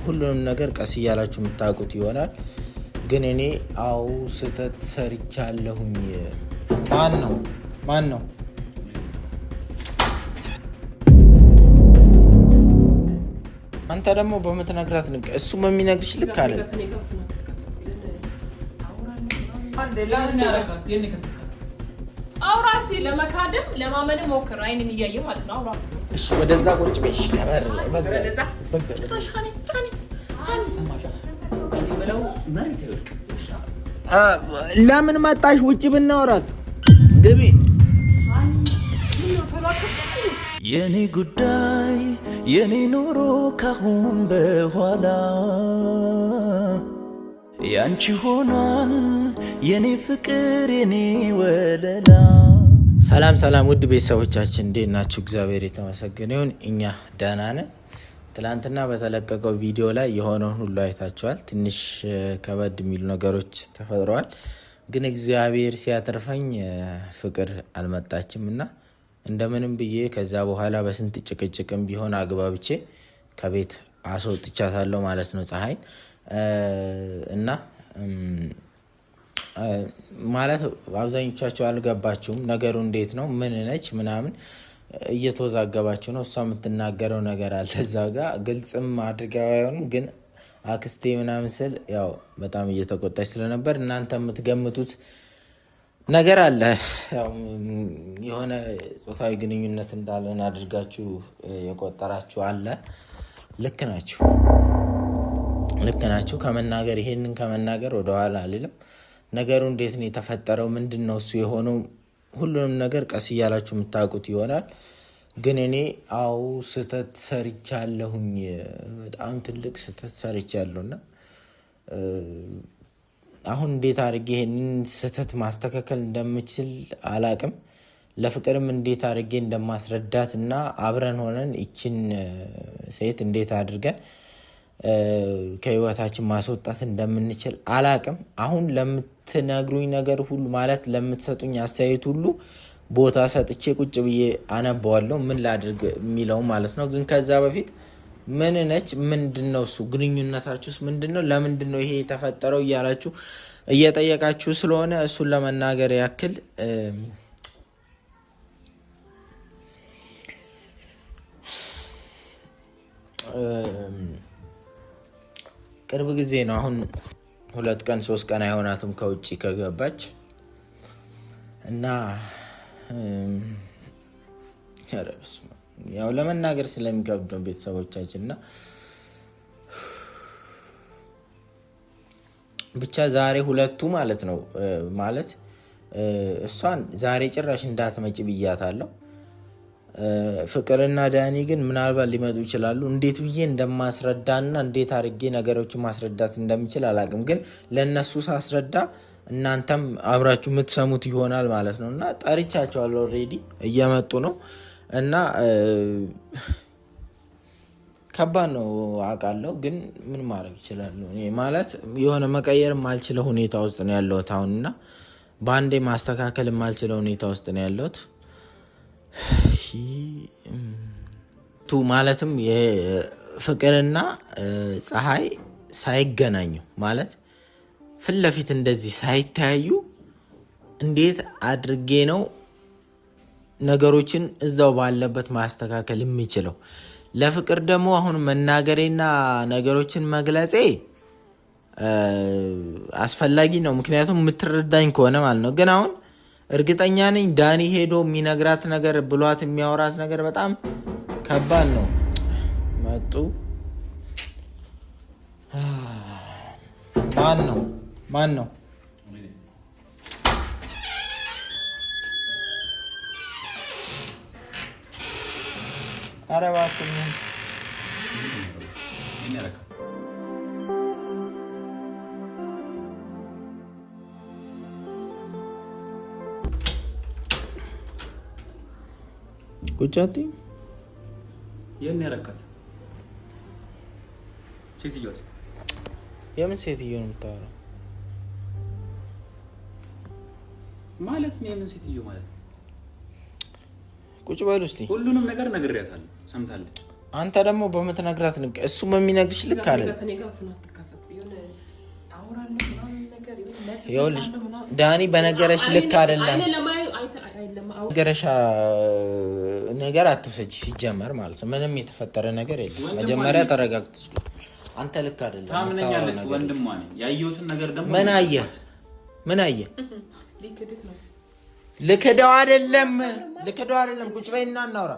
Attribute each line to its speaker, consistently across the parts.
Speaker 1: ሁሉንም ነገር ቀስ እያላችሁ የምታውቁት ይሆናል። ግን እኔ አው ስተት ሰርቻለሁኝ። ማን ነው አንተ ደግሞ በመተናግራት ንቀ እሱ በሚነግርሽ ልክ አለ
Speaker 2: አውራስቲ ለመካደም ለማመንም ሞክር አይንን እያየ ማለት ነው። አውራ
Speaker 1: እሺ፣ ወደዛ ቁጭ በይ። እሺ፣ ከበር ላይ
Speaker 2: በዛ
Speaker 1: ጭራሽ ካኒ ሰማሻ እንዴ ብለው መሬት ይወድቅ። ለምን መጣሽ? ውጪ ብናወራስ ግቢ።
Speaker 3: የኔ ጉዳይ የኔ ኑሮ ካሁን በኋላ ያንቺ ሆኗል የኔ ፍቅር የኔ ወለላ።
Speaker 1: ሰላም ውድ ቤተሰቦቻችን እንዴት ናችሁ? እግዚአብሔር የተመሰገነ ይሁን፣ እኛ ደህና ነን። ትላንትና በተለቀቀው ቪዲዮ ላይ የሆነውን ሁሉ አይታችኋል። ትንሽ ከበድ የሚሉ ነገሮች ተፈጥረዋል። ግን እግዚአብሔር ሲያተርፈኝ ፍቅር አልመጣችም እና እንደምንም ብዬ ከዛ በኋላ በስንት ጭቅጭቅም ቢሆን አግባብቼ ከቤት አስወጥቻታለሁ ማለት ነው ፀሐይን። እና ማለት አብዛኞቻችሁ አልገባችሁም ነገሩ እንዴት ነው ምን ነች ምናምን እየተወዛገባችሁ ነው። እሷ የምትናገረው ነገር አለ እዛ ጋር ግልጽም አድርጋው አይሆንም። ግን አክስቴ ምናምን ስል ያው በጣም እየተቆጣች ስለነበር እናንተ የምትገምቱት ነገር አለ። ያው የሆነ ጾታዊ ግንኙነት እንዳለን አድርጋችሁ የቆጠራችሁ አለ። ልክ ናችሁ። ከመናገር ይሄንን ከመናገር ወደ ኋላ አልልም። ነገሩ እንዴት ነው የተፈጠረው? ምንድነው እሱ የሆነው? ሁሉንም ነገር ቀስ እያላችሁ የምታውቁት ይሆናል። ግን እኔ አው ስተት ሰርቻለሁኝ። በጣም ትልቅ ስተት ሰርቻለሁና አሁን እንዴት አድርጌ ይሄንን ስተት ማስተካከል እንደምችል አላቅም። ለፍቅርም እንዴት አድርጌ እንደማስረዳት እና አብረን ሆነን እቺን ሴት እንዴት አድርገን ከህይወታችን ማስወጣት እንደምንችል አላቅም። አሁን ለምትነግሩኝ ነገር ሁሉ ማለት ለምትሰጡኝ አስተያየት ሁሉ ቦታ ሰጥቼ ቁጭ ብዬ አነባዋለሁ ምን ላድርግ የሚለው ማለት ነው። ግን ከዛ በፊት ምን ነች ምንድነው እሱ ግንኙነታችሁስ ምንድነው ለምንድነው ይሄ የተፈጠረው እያላችሁ እየጠየቃችሁ ስለሆነ እሱን ለመናገር ያክል ቅርብ ጊዜ ነው። አሁን 2 ቀን 3 ቀን አይሆናትም ከውጪ ከገባች እና ያው ለመናገር ስለሚከብድ ነው ቤተሰቦቻችንና ብቻ ዛሬ ሁለቱ ማለት ነው ማለት እሷን ዛሬ ጭራሽ እንዳትመጪ ብያታለሁ። ፍቅርና ዳኒ ግን ምናልባት ሊመጡ ይችላሉ። እንዴት ብዬ እንደማስረዳና እንዴት አድርጌ ነገሮችን ማስረዳት እንደምችል አላቅም። ግን ለነሱ ሳስረዳ እናንተም አብራችሁ የምትሰሙት ይሆናል ማለት ነው። እና ጠርቻቸዋለሁ ኦሬዲ እየመጡ ነው። እና ከባድ ነው አውቃለሁ። ግን ምን ማድረግ ይችላል ማለት የሆነ መቀየር ማልችለው ሁኔታ ውስጥ ነው ያለሁት አሁንና በአንዴ ማስተካከል ማልችለው ሁኔታ ውስጥ ነው ያለሁት። ማለትም የፍቅርና ፀሐይ ሳይገናኙ ማለት ፊት ለፊት እንደዚህ ሳይታዩ እንዴት አድርጌ ነው ነገሮችን እዛው ባለበት ማስተካከል የሚችለው? ለፍቅር ደግሞ አሁን መናገሬና ነገሮችን መግለጼ አስፈላጊ ነው፣ ምክንያቱም የምትረዳኝ ከሆነ ማለት ነው። ግን አሁን እርግጠኛ ነኝ ዳኒ ሄዶ የሚነግራት ነገር ብሏት የሚያወራት ነገር በጣም ከባድ ነው። መጡ ማን ነው? ኧረ እባክህ ቁጫቲ
Speaker 4: የኔ ረከት ሴትዮስ
Speaker 1: የምን ሴትዮ ነው የምታወራው?
Speaker 4: ማለት ነው የምን ሴትዮ ማለት?
Speaker 1: ቁጭ በል እስቲ።
Speaker 4: ሁሉንም ነገር ነግሬያታለሁ፣ ሰምታለች።
Speaker 1: አንተ ደግሞ በመተናግራት ንቅ እሱ በሚነግርሽ ልክ አይደል ይኸውልሽ ዳኒ በነገረሽ ልክ አይደለም ነገረሻ ነገር አትውሰጂ ሲጀመር ማለት ነው ምንም የተፈጠረ ነገር የለም መጀመሪያ ተረጋግተሽ አንተ ልክ አይደለም
Speaker 4: ታምነኛለች ወንድሟ ነኝ ያየሁትን ነገር ደግሞ
Speaker 1: ምን አየ ልክደው አይደለም ቁጭ በይና እናውራ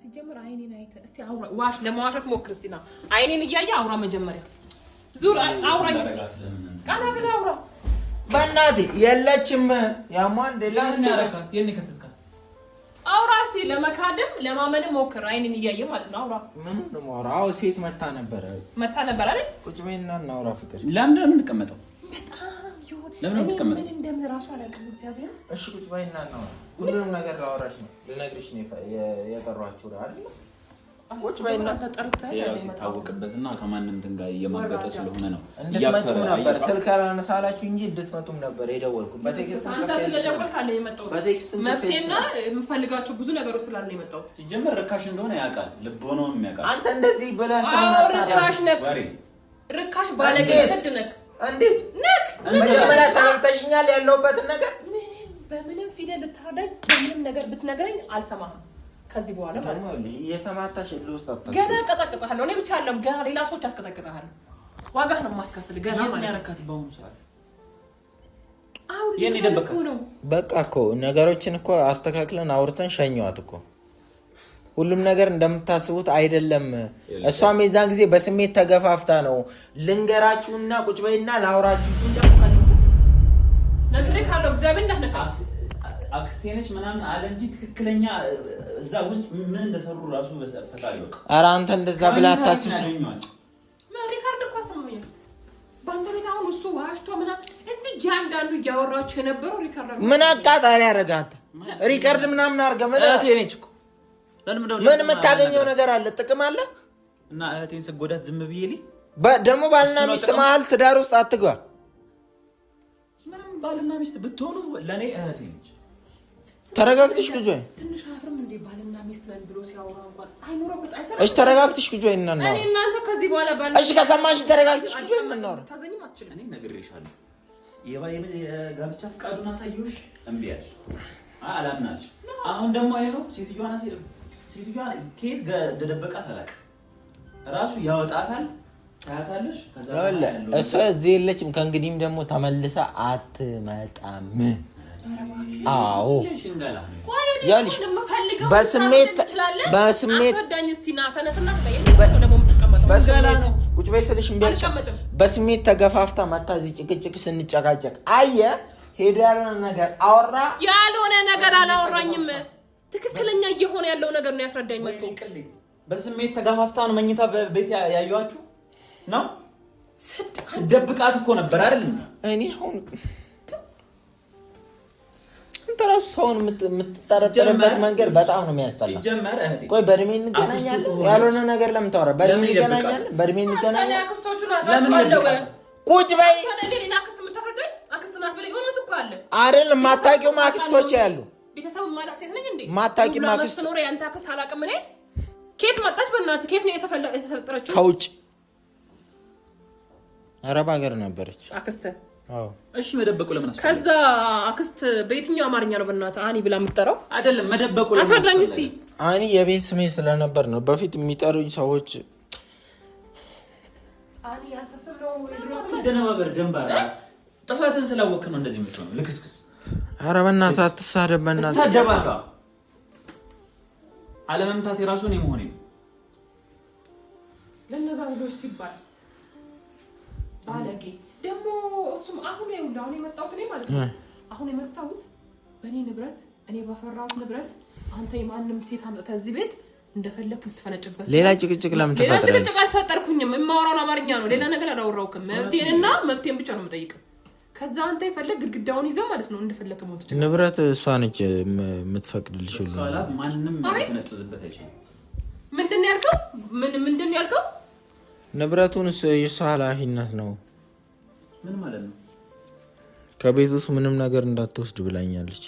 Speaker 2: ሲጀመር አይኔን አይተ እስቲ አውራ ዋሽ ለማዋሸት ሞክር እስቲ ና አይኔን እያየ አውራ መጀመሪያ ዙር አውራኝ እስቲ ቃና ብለ አውራ
Speaker 1: በእናትህ የለችም ያማን ለምን
Speaker 4: ያረካት የኔ ከተትካ
Speaker 2: አውራ እስቲ ለመካደም ለማመንም ሞክር አይኔን እያየ ማለት ነው አውራ
Speaker 1: ምን ነው አውራው ሴት መታ ነበር
Speaker 2: አይደል
Speaker 1: ቁጭ በይና እናውራ ፍቅር
Speaker 4: ለምን እንቀመጠው
Speaker 2: በጣም ይሁን
Speaker 4: ለምን እንቀመጠው
Speaker 2: ምን እንደምራሱ አላውቅም እግዚአብሔር
Speaker 1: እሺ ቁጭ በይና እናውራ ሁሉንም ነገር ላወራሽ ነው ልነግርሽ ነው የጠሯችሁ አይደል ቁጭ በይና
Speaker 2: ተጠርተህ
Speaker 4: ታወቅበትና ከማንም ድንጋይ የማገጠ ስለሆነ ነው
Speaker 1: እንድትመጡም ነበር ስልክ አላነሳላችሁ እንጂ እንድትመጡም ነበር የደወልኩት በቴክስት
Speaker 2: አንተ ስለደወልክ አለ የመጣው መፍቴና የምፈልጋቸው ብዙ ነገሮች ስላለ ነው የመጣው
Speaker 4: ሲጀመር ርካሽ እንደሆነ ያውቃል ልቦናውን የሚያውቃል
Speaker 1: አንተ እንደዚህ ብለህ
Speaker 2: ርካሽ ነክ ርካሽ ባለጌ ሰድነክ
Speaker 1: እንዴት ነክ መጀመሪያ ተመልተሽኛል ያለውበትን ነገር
Speaker 2: በምንም ፊደል ልታረግ በምንም ነገር ብትነግረኝ አልሰማህም ከዚህ በኋላ ማለት ነው
Speaker 1: የተማታሽ ልውስጣጣ
Speaker 2: ገና ቀጠቅጣለሁ እኔ ብቻ አይደለም ገና ሌላ ሰዎች አስቀጠቅጣለሁ ዋጋህ ነው ማስከፍል ገና ማለት
Speaker 4: ያረካት በአሁኑ ሰዓት
Speaker 2: አሁን ይደበቀው ነው
Speaker 1: በቃ እኮ ነገሮችን እኮ አስተካክለን አውርተን ሸኘዋት እኮ ሁሉም ነገር እንደምታስቡት አይደለም እሷም የዛን ጊዜ በስሜት ተገፋፍታ ነው ልንገራችሁና ቁጭ በይና ላውራችሁ
Speaker 2: ነግሬ ካለው እግዚአብሔር እንዳትነካ
Speaker 4: አክስቴነች ምናምን አለ እንጂ ትክክለኛ እዛ ውስጥ ምን እንደሰሩ ራሱ ፈጣሪ በቃ
Speaker 1: ኧረ አንተ እንደዛ ብለህ አታስብስ
Speaker 2: ሪካርድ እኮ ሰማኝ ባንተ ቤት አሁን እሱ ዋሽቶ ምናምን እዚህ ያንዳንዱ እያወራችሁ የነበረው ሪካርድ
Speaker 1: ምን አቃጣሪ ያረጋት ሪካርድ ምናምን አድርገህ ምን
Speaker 4: እህቴነች እኮ
Speaker 1: ምን የምታገኘው ነገር አለ ጥቅም አለ
Speaker 4: እና እህቴን ስጎዳት ዝም ብዬ
Speaker 1: ደግሞ ባልና ሚስት መሀል ትዳር ውስጥ አትግባ
Speaker 4: ምንም ባልና ሚስት ብትሆኑ ለኔ እህቴነች
Speaker 1: ተረጋግተሽ ልጅ ወይ
Speaker 2: ትንሽ አፍርም እንደ ባልና ሚስት ነን ብሎ ሲያወራ እንኳን አይኖር ወጣ አይሰራ
Speaker 1: እሺ ተረጋግተሽ ልጅ ወይ እና
Speaker 2: እኔ እናንተ ከዚህ በኋላ ባልና
Speaker 1: እሺ ከሰማሽ ተረጋግተሽ ልጅ ወይ ምን ነው
Speaker 2: ታዘኝም አትችልም
Speaker 4: እኔ ነግሬሻለሁ የጋብቻ ፍቃዱን አሳየሁሽ እምቢ አልሽ አላምናልሽ አሁን ደግሞ አይሄው ሴትዮዋን ከየት እንደደበቃት አላውቅም ራሱ ያወጣታል ታያታለሽ ከዛ
Speaker 1: እሷ እዚህ የለችም ከእንግዲህም ደግሞ ተመልሳ አትመጣም አዎ ያልሽ በስሜት ቁጭ በይ ስልሽ እምቢ አልሽ በስሜት ተገፋፍታ መታ እዚህ ጭቅጭቅ ስንጨቃጨቅ አየ ሄዶ ያልሆነ ነገር አወራ
Speaker 2: ያልሆነ ነገር አላወራኝም ትክክለኛ እየሆነ ያለው ነገር ነው ያስረዳኝ መጥቶ
Speaker 4: በስሜት ተገፋፍታ ነው መኝታ ቤት ያዩአችሁ ነው ስደብቃት እኮ ነበር አይደል
Speaker 1: እኔ አሁን ተራሱ ሰውን የምትጠረጥርበት መንገድ በጣም ነው የሚያስጠላ
Speaker 4: ሲጀመር እህቴ
Speaker 1: ቆይ በእድሜ እንገናኛለን ያልሆነ ነገር ለምን ታወራ በእድሜ እንገናኛለን ቁጭ በይ አይደለም ማታውቂው ማክስቶች ያሉ
Speaker 2: ቤተሰብ ማላቅ ሴት ነኝ እንዴ
Speaker 1: ማታውቂው ማክስት
Speaker 2: ነው ያንተ አክስት አላውቅም እኔ ኬት መጣች በእናትህ ኬት ነው የተፈጠረችው
Speaker 1: ከውጭ አረብ ሀገር ነበረች
Speaker 2: አክስት
Speaker 1: አዎ
Speaker 4: እሺ መደበቁ ለምን አስፈለገ
Speaker 2: ከዛ አክስት በየትኛው አማርኛ ነው በእናትህ አኒ ብላ የምትጠራው
Speaker 4: አይደለም መደበቁ ለምን
Speaker 2: አስረዳኝ እስቲ
Speaker 1: አኒ የቤት ስሜ ስለነበር ነው በፊት የሚጠሩኝ ሰዎች
Speaker 2: አኒ ያተሰብረው ድሮስ
Speaker 4: ደነባበር ደንባራ ጥፋትን ስላወቅ ነው እንደዚህ የምትሆነው ልክስክስ
Speaker 1: ኧረ በእናትህ አትሳደብ በእናትህ
Speaker 4: ተሳደባለሁ አለመምታት የራሱ ነው መሆኔ
Speaker 2: ለነዛ ሁሉ ሲባል ባለጌ ደግሞ እሱም አሁን ይኸውልህ አሁን የመጣሁት እኔ ማለት ነው አሁን የመጣሁት በእኔ ንብረት እኔ ባፈራሁት ንብረት አንተ የማንም ሴት አምጥተህ እዚህ ቤት እንደፈለክ ልትፈነጭበት
Speaker 1: ሌላ ጭቅጭቅ ለምን ተፈጠረ
Speaker 2: ሌላ ጭቅጭቅ አልፈጠርኩኝም የማወራውን አማርኛ ነው ሌላ ነገር አላወራሁም መብቴንና መብቴን ብቻ ነው የምጠይቀው ከዛ አንተ ይፈልግ ግድግዳውን ይዘው ማለት ነው እንደፈለክ ሞት ይችላል
Speaker 1: ንብረት እሷ ነች የምትፈቅድልሽ ሁሉ
Speaker 4: ሷላ ማንንም ማይተነጥዝበት አይችልም
Speaker 2: ምንድን ያልከው
Speaker 1: ንብረቱን የሷ ኃላፊነት ነው
Speaker 4: ምን ማለት ነው
Speaker 1: ከቤት ውስጥ ምንም ነገር እንዳትወስድ ብላኛለች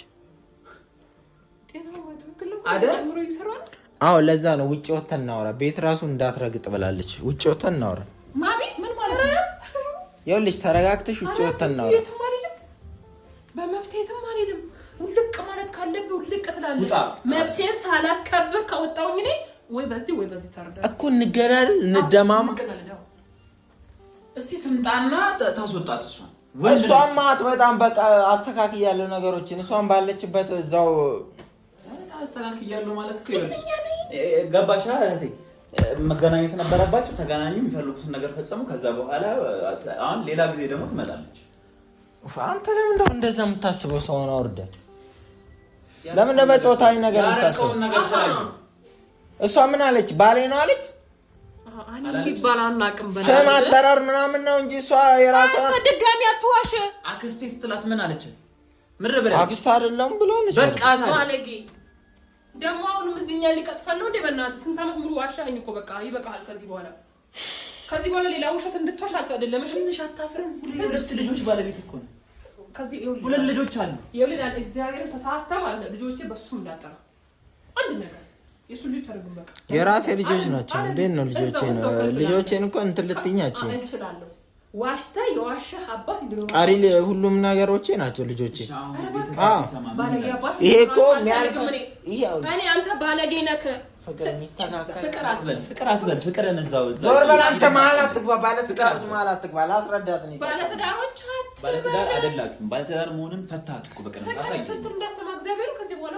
Speaker 1: አዎ ለዛ ነው ውጪ ወተን እናውራ። ቤት ራሱ እንዳትረግጥ ብላለች። ውጪ ወተን እናውራ።
Speaker 2: ማቤት ምን ማለት ነው?
Speaker 1: ይኸውልሽ ተረጋግተሽ ውጪ ወተን እናውራ።
Speaker 2: በመብቴ የትም አልሄድም። ውልቅ ማለት ካለብህ ውልቅ ትላለህ። መብቴን ሳላስከብር ከወጣሁኝ እኔ ወይ በዚህ ተርዳ
Speaker 1: እኮ እንገዳደል፣ እንደማማ።
Speaker 4: እስቲ ትምጣና ታስወጣት
Speaker 1: እሷን ማት በጣም በቃ አስተካክያለሁ ነገሮችን። እሷን ባለችበት እዛው
Speaker 4: አስተካክያለሁ ማለት እኮ ይኸውልሽ ገባሽ እህቴ። መገናኘት ነበረባቸው። ተገናኙ፣ የሚፈልጉትን ነገር ፈጸሙ። ከዛ በኋላ አሁን ሌላ ጊዜ ደግሞ ትመጣለች።
Speaker 1: አንተ ለምን እንደው እንደዛ የምታስበው? ሰው ነው ወርደ ለምን በጾታዊ ነገር የምታስበው? እሷ ምን አለች? ባሌ ነው አለች። ስም አጠራር ምናምን ነው እንጂ እሷ የራሷ
Speaker 2: ድጋሚ አትዋሽ።
Speaker 4: አክስቴ ስትላት ምን አለች?
Speaker 1: አክስት አይደለም ብሎልሽ
Speaker 4: በቃ
Speaker 2: ታለጊ ደግሞ አሁንም እዚህኛ ሊቀጥፈን ነው እንዴ? በእናትህ ስንት ዓመት ሙሉ ዋሻኸኝ እኮ በቃ ይበቃል። ከዚህ በኋላ ሌላ ውሸት እንድትዋሽ አልፈቅድልም። እሺ አታፍርም? ሁለት ልጆች ባለቤት እኮ ነው። ከዚህ ሁለት ልጆች አሉ። ይኸውልህ እግዚአብሔርን ተሳስተህ ማለት ነው ልጆቼ በሱም እንዳጠራ አንድ ነገር የሱ ልጅ ታደርጉም በቃ
Speaker 1: የራሴ ልጆች ናቸው። እንዴት ነው ልጆቼን እኮ እንትን ልትኛቸው
Speaker 2: እችላለሁ። ዋሽተህ የዋሸህ አባት ይድሮ
Speaker 1: አሪል ሁሉም ነገሮቼ ናቸው ልጆቼ። ይሄ እኮ
Speaker 2: እኔ አንተ ባለጌ ነህ።
Speaker 4: ፍቅር አትበል ፍቅርን እዛው
Speaker 1: ዞር በል አንተ። መሀል አትግባ፣ ባለትዳር መሀል አትግባ። ላስረዳት ነው።
Speaker 4: ባለትዳር አይደላችሁም። ባለትዳር መሆንን ፈታህት እኮ በቀን ታሳይ
Speaker 2: ስትል እንዳሰማ እግዚአብሔር ከዚህ በኋላ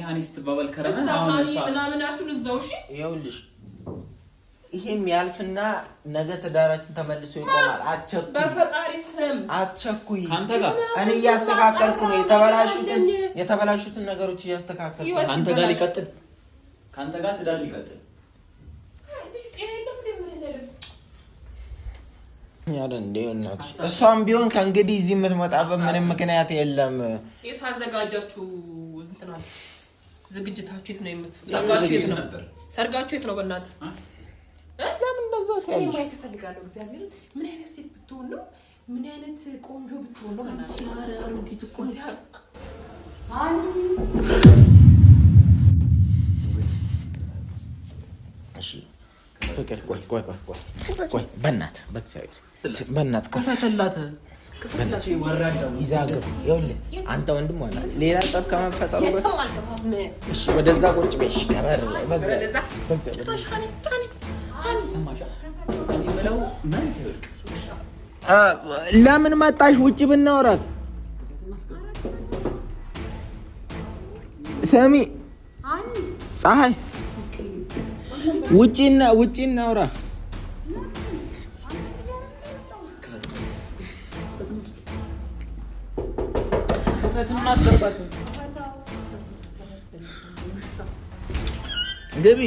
Speaker 4: ሃኒ ስትባባል ከረመ አሁን እሷ
Speaker 2: ምናምናችሁን እዛው እሺ።
Speaker 1: ይኸውልሽ ይሄም ያልፍና ነገ ትዳራችን ተመልሶ ይቆማል። አትቸኩይ፣
Speaker 2: በፈጣሪ ስም
Speaker 1: አትቸኩይ።
Speaker 4: ካንተ ጋር
Speaker 1: እኔ እያስተካከልኩ ነው። የተበላሹትን ነገሮች እያስተካከልኩ ነው።
Speaker 4: ካንተ ጋር ሊቀጥል ካንተ ጋር ትዳር ሊቀጥል
Speaker 1: እሷም ቢሆን ከእንግዲህ እዚህ የምትመጣበት ምንም ምክንያት የለም።
Speaker 2: የታዘጋጃችሁ እንትና ዝግጅታችሁ የት ነው ሰርጋችሁ የት ነው? በእናትህ
Speaker 1: ለምን እንደዛ
Speaker 2: ታያለሽ? ማየት እፈልጋለሁ። እግዚአብሔር ምን አይነት ሴት ብትሆን ነው? ምን አይነት ቆንጆ ብትሆን ነው?
Speaker 1: እሺ ፍቅር ቆይ በእናትህ
Speaker 4: ከፈተላት
Speaker 1: ይዛገብ። ይኸውልህ አንተ ወንድም ሆነ ሌላ ጸብ ከመፈጠሩ እሺ ወደዛ ቁጭ በይ። እሺ ከበር ላይ ለምን መጣሽ? ውጪ ብናወራስ? ስሚ ፀሐይ ውጪ እናውራ። ግቢ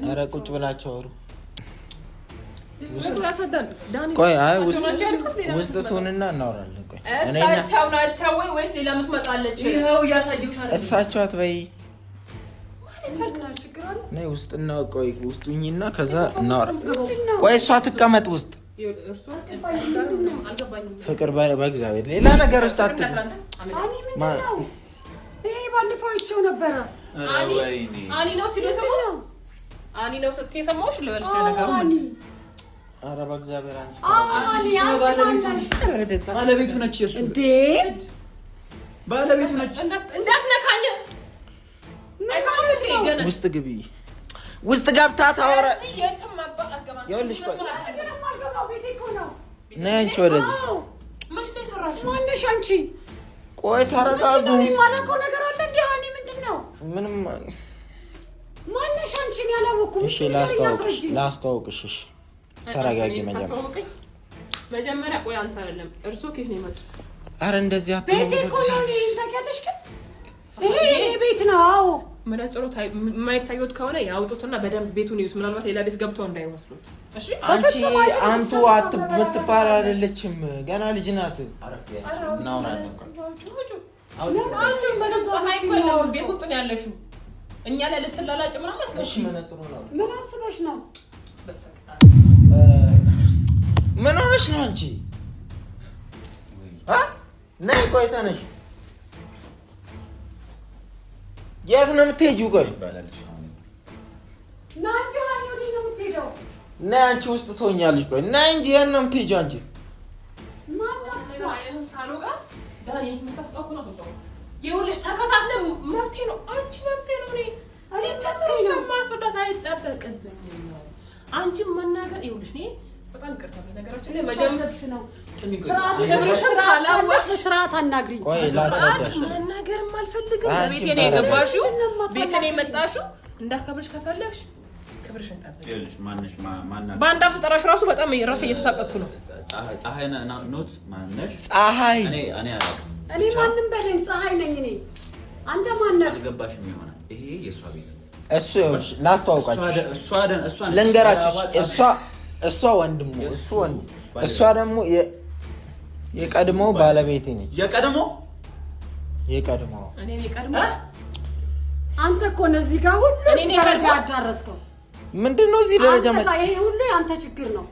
Speaker 1: ኧረ ቁጭ ብላችሁ አውሩ። ቆይ አይ ውስጥ ትሆንና እናወራለን። ቆይ
Speaker 2: እሳቸው ናቸው ወይስ ሌላ የምትመጣለች?
Speaker 4: ይኸው እያሳየሁሽ አይደል?
Speaker 1: እሳቸው አትበይ። ነይ ውስጥ እና ቆይ ውስጥ ሁኚና ከዛ እናወራ። ቆይ እሷ ትቀመጥ ውስጥ። ፍቅር በእግዚአብሔር ሌላ ነገር ውስጥ አትግባ።
Speaker 5: ይሄ ባለፈው አይቼው ነበረ።
Speaker 2: አኒ ነው ሲል የሰማው አኒ ነው ስትይ የሰማውሽ ልበልሽ ነገሩ።
Speaker 1: ኧረ በእግዚአብሔር አንቺ
Speaker 4: ባለቤቱ ነች። የሱ
Speaker 5: እንዴ
Speaker 4: ባለቤቱ ነች።
Speaker 2: እንዳትነካኝ።
Speaker 1: ውስጥ ግቢ። ውስጥ ገብታ ታወራ። ይኸውልሽ ቆይ ነይ አንቺ ወደዚህ።
Speaker 2: መች ነው የሰራሽው?
Speaker 5: ማነሽ አንቺ?
Speaker 1: ቆይ ተረጋጉ።
Speaker 5: የማላውቀው ነገር አለ እንዴ? ሃኒ ምንድን ነው?
Speaker 1: ምንም
Speaker 5: ማነሽ አንቺ? እኔ አላወኩም።
Speaker 1: እሺ ላስተዋውቅሽ። እሺ ተረጋጊ።
Speaker 2: መጀመሪያ ቆይ አንተ አይደለም እርሶ ከየት ነው የመጡት?
Speaker 1: አረ እንደዚህ አትሆኑ።
Speaker 5: ቤቴ እኮ ነው። ታውቂያለሽ ግን ይሄ ቤት ነው። አዎ
Speaker 2: መነጽሩ የማይታዩት ከሆነ ያውጡትና በደንብ ቤቱን ይዩት። ምናልባት ሌላ ቤት ገብተው እንዳይወስዱት። እሺ
Speaker 1: አንቱ አትባል አይደለችም፣ ገና ልጅ ናት። አረፍ እናውራለን።
Speaker 2: ቤት ውስጥ ነው ያለሽው። እኛ ላይ ልትላላጭ ምናምን ነው።
Speaker 1: እሺ መነጽሩ ነው።
Speaker 5: ምን አስበሽ ነው?
Speaker 1: ምን ሆነሽ ነው አንቺ? ነይ ቆይ ተነሽ። የት ነው የምትሄጂው? ቆይ
Speaker 5: ና እንጂ ወዲህ ነው የምትሄደው።
Speaker 1: ነይ አንቺ ውስጥ ትሆኛለሽ። ቆይ ነይ እንጂ የት ነው የምትሄጂው አንቺ?
Speaker 2: ተከታትለን መብቴ ነው። አንቺ መብቴ ነው። ሲጀምር ማስወዳት አይጠበቅብኝም። አንቺም መናገር ይኸውልሽ እኔ በጣም ይቅርታ በነገራችን ላይ መጀመርሽ ነው።
Speaker 5: ስርዓት አናግሪኝ።
Speaker 1: ቆይ ላስረዳሽ።
Speaker 2: መናገርም አልፈልግም። ቤቴ ነው የገባሽው፣ ቤቴ ነው የመጣሽው። እንዳከብርሽ ከፈለግሽ ክብርሽን ጠብቂ።
Speaker 4: ይኸውልሽ ማነሽ ማናገር
Speaker 2: በአንድ አፍ ስጠራሽ ራሱ በጣም ራሴ እየተሳቀቅኩ ነው።
Speaker 4: ፀሐይ ኖት ማነሽ?
Speaker 1: ፀሐይ
Speaker 4: እኔ አላውቅም።
Speaker 5: እኔ ማንንም በለኝ ፀሐይ ነኝ እኔ። አንተ ማነህ?
Speaker 4: አልገባሽም ይሆናል። ይሄ የእሷ ቤት ነው።
Speaker 1: እሱ ላስተዋውቃችሁ፣ ልንገራችሁ። እሷ ወንድሙ፣ እሷ ደግሞ የቀድሞ ባለቤቴ ነች።
Speaker 4: የቀድሞ
Speaker 2: እኔ የቀድሞ
Speaker 5: አንተ እኮ ነው እዚህ ጋር ሁሉ ደረጃ አዳረስከው።
Speaker 1: ምንድነው እዚህ ደረጃ
Speaker 5: አንተ ይሄ ሁሉ ያንተ ችግር ነው።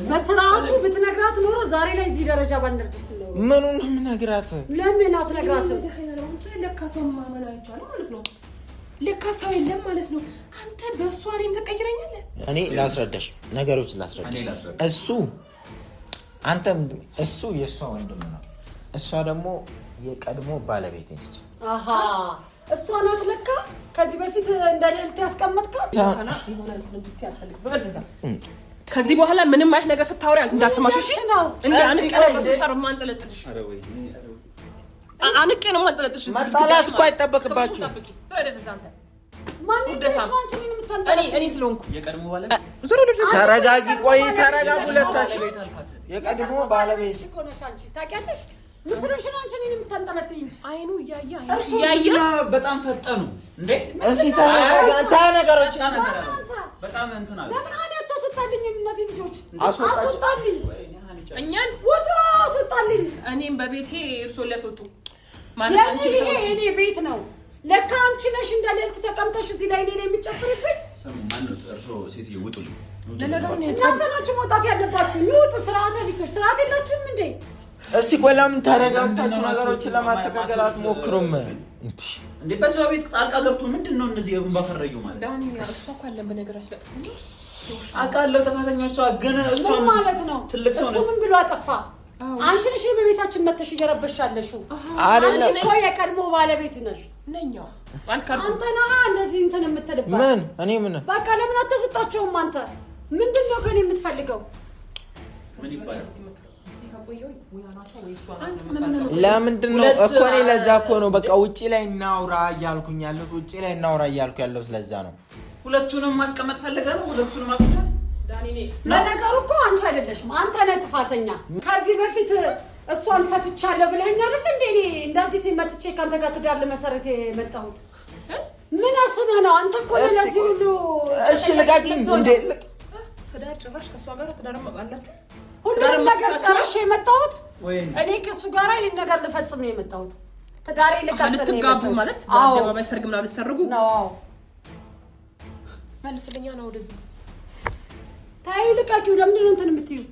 Speaker 5: በስርዓቱ ብትነግራት ኖሮ ዛሬ ላይ እዚህ ደረጃ ባንደርስ ነው።
Speaker 1: ምኑን ነው የምነግራት?
Speaker 5: ለምን አትነግራትም?
Speaker 2: ለካ ሰው ማመን አይቻልም ማለት ነው። ለካ ሰው የለም ማለት ነው። አንተ በእሷ እኔን ትቀይረኛለህ?
Speaker 1: እኔ ላስረዳሽ፣ ነገሮችን ላስረዳሽ። እሱ የእሷ ወንድም ነው። እሷ ደግሞ የቀድሞ ባለቤቴ ነች።
Speaker 5: አሃ እሷ ናት ለካ ከዚህ በፊት እንደሌልት ያስቀመጥካት።
Speaker 2: ከዚህ በኋላ ምንም አይነት ነገር ስታወሪ እንዳልሰማሽ እሺ? አንቄ ነው የማንጠለጥሽ።
Speaker 1: መጣላት እኮ አይጠበቅባችሁም።
Speaker 2: እኔ ስለሆንኩ
Speaker 1: ተረጋጊ። ቆይ ተረጋጉ ሁለታችሁ። የቀድሞ ባለቤት
Speaker 5: እኮ ነሽ አንቺ ታውቂያለሽ። ምስሉን አንቺን የምታንጠለጥኝ
Speaker 2: አይኑ እያየ
Speaker 4: በጣም ፈጠኑ እንዴ!
Speaker 1: እስቲ ነገሮች
Speaker 4: በጣም እንትና
Speaker 5: ለምን ሀኒ አታስወጣልኝ? እነዚህ ልጆች አስወጣልኝ።
Speaker 2: እኛን
Speaker 5: ወጣ አስወጣልኝ።
Speaker 2: እኔም በቤቴ እርሶ ሊያስወጡ
Speaker 5: ማለት እኔ ቤት ነው ለካ አንቺ ነሽ እንደሌልት ተቀምጠሽ እዚህ ላይ እኔ የሚጨፍርብኝ።
Speaker 4: ማነው እርሶ? ሴትዮ ውጡ።
Speaker 5: እናንተ ናችሁ መውጣት ያለባችሁ። ይውጡ። ስርዓተ ቢሶች ስርዓት የላችሁም እንዴ?
Speaker 1: እስቲ ቆይ ለምን ተረጋግታችሁ ነገሮችን ለማስተካከል አትሞክሩም?
Speaker 4: እንዴ በሰው ቤት ጣልቃ ገብቶ ምንድነው እንደዚህ የቡንባ ፈረዩ ማለት?
Speaker 2: ዳኒ እሷ እኮ አለ በነገራችን ላይ
Speaker 4: አውቃለሁ ጥፋተኛው እሷ ግን እሷ
Speaker 5: ማለት ነው። እሱ ምን ብሎ አጠፋ? አንቺ ነሽ በቤታችን መተሽ እየረበሻለሽው አይደለም እኮ የቀድሞ ባለቤት ነሽ።
Speaker 2: ነኛው
Speaker 5: አንተ ነህ እንደዚህ እንትን የምትልባት።
Speaker 1: ምን እኔ ምን
Speaker 5: በቃ ለምን አትሰጣቸውም? አንተ ምንድነው ከኔ የምትፈልገው?
Speaker 4: ምን ይባላል?
Speaker 1: ለምንድን ነው እኮ እኔ ለዛ እኮ ነው በቃ ውጪ ላይ እናውራ እያልኩኝ ያለሁት። ውጪ ላይ እናውራ እያልኩ ያለሁት ለዛ ነው።
Speaker 4: ሁለቱንም ማስቀመጥ ፈልገህ ነው? ሁለቱንም አቅዳ
Speaker 5: ለነገሩ እኮ አንቺ አይደለሽም፣ አንተ ነህ ጥፋተኛ። ከዚህ በፊት እሷን ፈትቻለሁ ብለኸኝ አይደል እንዴ? እኔ እንደ አዲስ መጥቼ ካንተ ጋር ትዳር ለመሰረት የመጣሁት ምን አስበህ ነው? አንተ እኮ ለዚህ ሁሉ
Speaker 1: እሺ ልቀቂኝ እንዴ!
Speaker 2: ትዳር ጭራሽ ከእሷ ጋር ትዳር መቃላችሁ?
Speaker 5: ሁሉንም ነገር ጨርሼ የመጣሁት እኔ ከእሱ ጋር ይሄን ነገር ልፈጽም ነው የመጣሁት። ትዳሬ
Speaker 2: ልትጋቡ ማለት በአደባባይ ሰርግ ምናምን ልትሰርጉ
Speaker 5: ነው?
Speaker 2: መልስልኛ ነው ወደዚህ
Speaker 5: ታዩ። ልቀቂው። ለምንድን ነው እንትን የምትይው?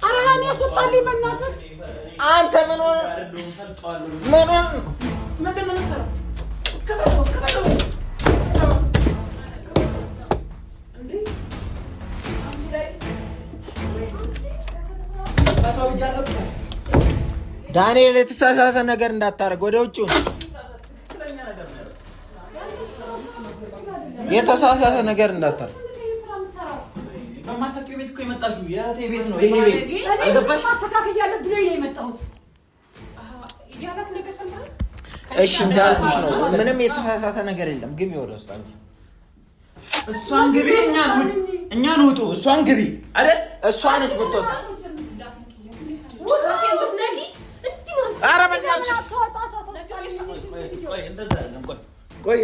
Speaker 5: ኧረ ያን ያስወጣልኝ በእናትህ።
Speaker 1: አንተ ምን ሆነ?
Speaker 4: ምንድን ነው የምትሰራው?
Speaker 1: ዳንኤል የተሳሳተ ነገር እንዳታረግ። ወደ ውጭ የተሳሳተ ነገር እንዳታረግ።
Speaker 4: በማታውቂው ቤት እኮ የመጣሽው የእህቴ ቤት ነው። ይሄ ቤት
Speaker 5: አልገባሽ? ማስተካከያለሁ ብሎኝ ነው የመጣሁት።
Speaker 2: ያላት ነገር ሰማህ?
Speaker 1: እሺ እንዳልኩሽ ነው። ምንም የተሳሳተ ነገር የለም። ግቢ ወደ ውስጥ አንቺ።
Speaker 4: እሷን ግቢ። እኛን ውጡ። እሷን ግቢ አይደል?
Speaker 1: እሷ ነች ብትወስድ። ኧረ በእናትሽ
Speaker 4: ቆይ እንደዛ አይደለም።
Speaker 1: ቆይ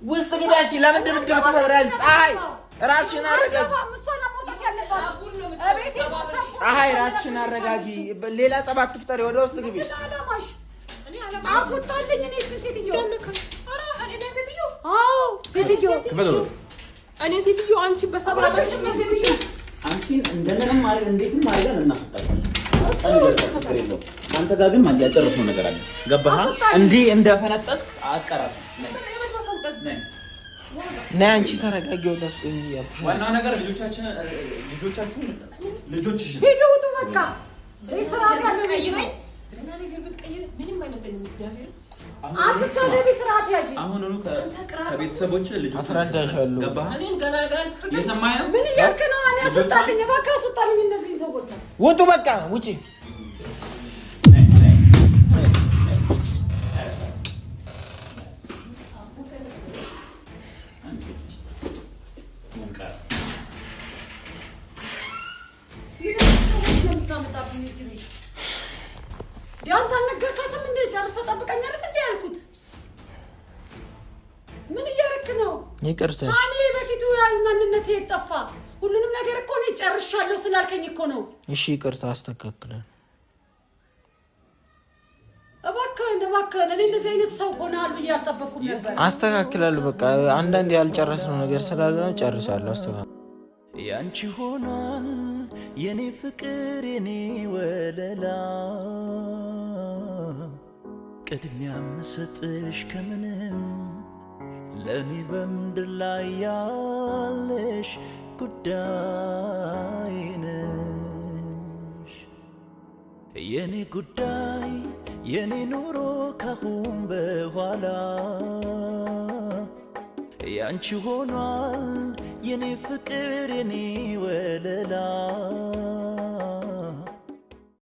Speaker 1: ውስጥ ግቢ። አንቺ ለምን ድብድብ ትፈጥሪያለሽ? ፀሐይ ራስሽን አረጋጊ። ፀሐይ ራስሽን አረጋጊ። ሌላ ጸባት ትፍጠሪ። ወደ ውስጥ ግቢ።
Speaker 5: አስወጣልኝ። እኔ እቺ ሴትዮ ሴትዮ
Speaker 2: እኔ ሴትዮ አንቺ በሰባበሽ
Speaker 4: አንቺን እንደምንም ማድረግ እንዴትም ማድረግ እናፈጣለን። አንተ ጋር ግን ማያጨርሰው ነገር አለ። ገባህ? እንዲህ እንደፈነጠስክ አትቀራም።
Speaker 1: ነይ አንቺ ተረጋጊ። ወደ ውስጥ እያልኩሽ
Speaker 4: ዋናው ነገር ልጆቻችሁን
Speaker 5: ሄዱ ውጡ። በቃ ስርዓት ያለው
Speaker 2: ቀይረኝ ለና ነገር ብትቀይር ምንም አይመስለኝም። እግዚአብሔር
Speaker 5: አትሰደቢ። ስርዓት ያጂ
Speaker 4: አሁን ከቤተሰቦች ልጆች
Speaker 1: አስረዳሻለሁ።
Speaker 4: ገባህ?
Speaker 2: እኔን ገና ልትረዳ
Speaker 4: የሰማኸኝ ነው?
Speaker 5: ምን እያልክ ነው? እኔ አስወጣልኝ፣ እባክህ አስወጣልኝ። እነዚህ ሰዎች
Speaker 1: ውጡ። በቃ ውጪ።
Speaker 5: ያንተ አልነገርካትም እንዴ? ጨርሰህ ጠብቀኝ አይደል እንዴ ያልኩት? ምን እያደረክ ነው?
Speaker 1: ይቅርታ።
Speaker 5: እኔ በፊቱ ማንነቴ ጠፋ። ሁሉንም ነገር እኮ ነው ጨርሻለሁ ስላልከኝ እኮ ነው።
Speaker 1: እሺ ይቅርታ፣ አስተካክለን።
Speaker 5: እባክህን እኔ እንደዚህ አይነት ሰው ሆነሃል ብዬ አልጠበኩም ነበር።
Speaker 1: አስተካክላለሁ። በቃ አንዳንድ ያልጨረስነው ነገር ስላለ ነው። ጨርሳለሁ። አስተካክላለሁ።
Speaker 3: ያንቺ ሆኗል የኔ ፍቅር የኔ ወለላ ቅድሚያ ምሰጥሽ ከምንም ለኔ በምድር ላይ ያለሽ ጉዳይ ነሽ የኔ ጉዳይ የኔ ኑሮ ካሁን በኋላ ያንቺ ሆኗል የኔ ፍቅር የኔ ወለላ